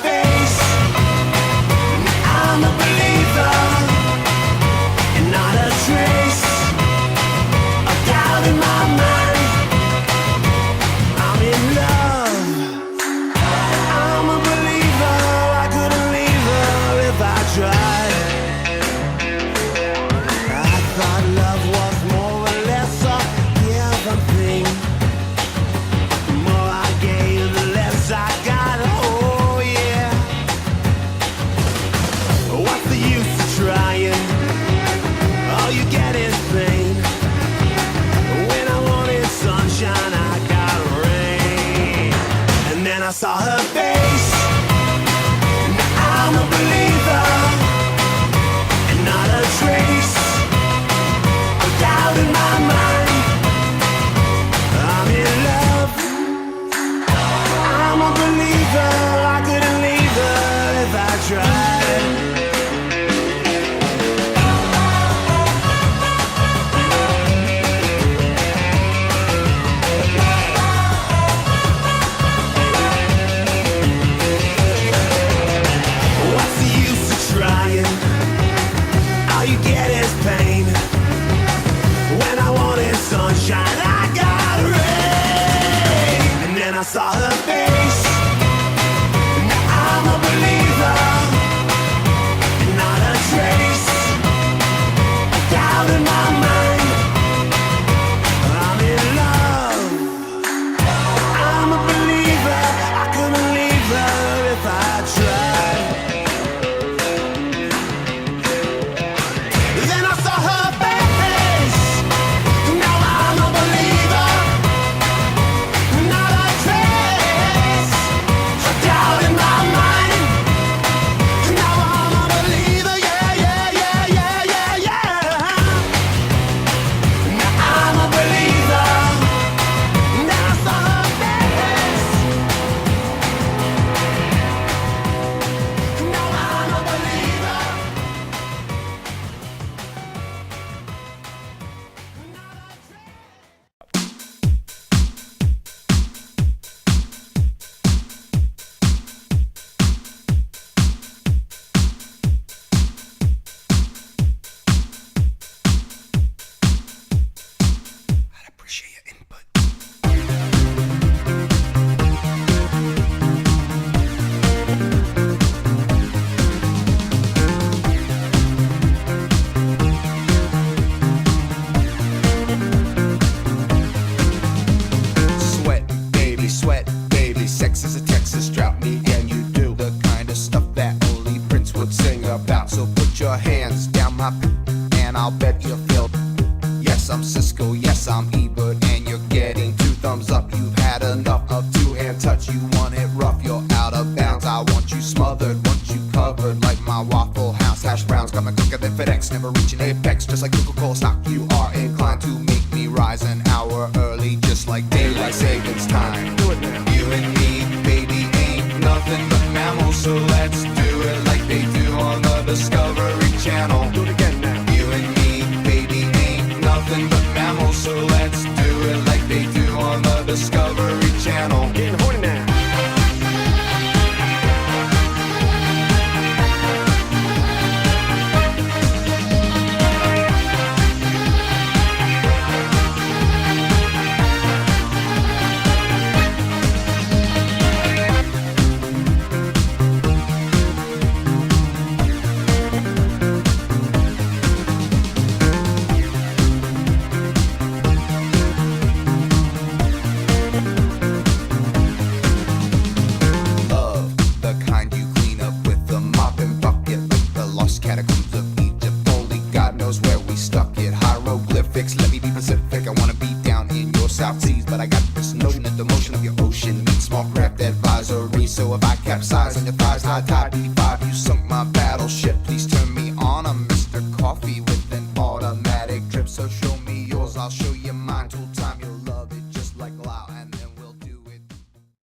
face. I'm a believer, and not a trace of doubt in my mind. I'm in love. I'm a believer. I couldn't leave her if I tried. I thought love was more or less a given thing. The more I gave, the less I got. Oh yeah. What's the use of trying? All you get is pain. When I wanted sunshine, I got rain. And then I saw her face. Now I'm a believer, and not a trace of doubt in my mind. I'm in love. I'm a believer. I couldn't leave her if I tried. What's the use of trying? All you get is pain. When I wanted sunshine, I got rain. And then I saw her face. Now I'm a believer, and not a trace of doubt in my mind. I'm in love. I'm a believer. I couldn't leave her if I tried. Then I saw her face. Now I'm a believer, not a trace of doubt in my mind. Now I'm a believer, yeah, yeah, yeah, yeah, yeah, yeah. Now I'm a believer. Then I saw her face. Now I'm a believer. I'd appreciate your input. Sweat, baby, sex is a Texas drought. Me and you do the kind of stuff that only Prince would sing about. So put your hands down my and I'll bet you feel. Yes, I'm Cisco, yes, I'm Ebert, and you're getting 2 thumbs up. You've had enough of 2-hand touch. You want it rough, you're out of bounds. I want you smothered, want you covered like my Waffle House hash browns. Coming quicker than FedEx, never reaching apex. Just like Coca-Cola stock, you are inclined to make me rise an hour early, just like daylight savings time. Do it now. You and me, baby, ain't nothing but mammals, so let's do it like they do on the Discovery Channel. Do it again now. You and me, baby, ain't nothing but mammals, so let's do it like they do on the Discovery Channel. Getting horny now. Love, the kind you clean up with the mop and bucket, like the lost catacombs of Egypt. Only God knows where we stuck it. Hieroglyphics, let me be Pacific. I wanna be down in your South Seas, but I got this notion that the motion of your ocean means small craft advisory. So if I capsize on your thighs, high tide, be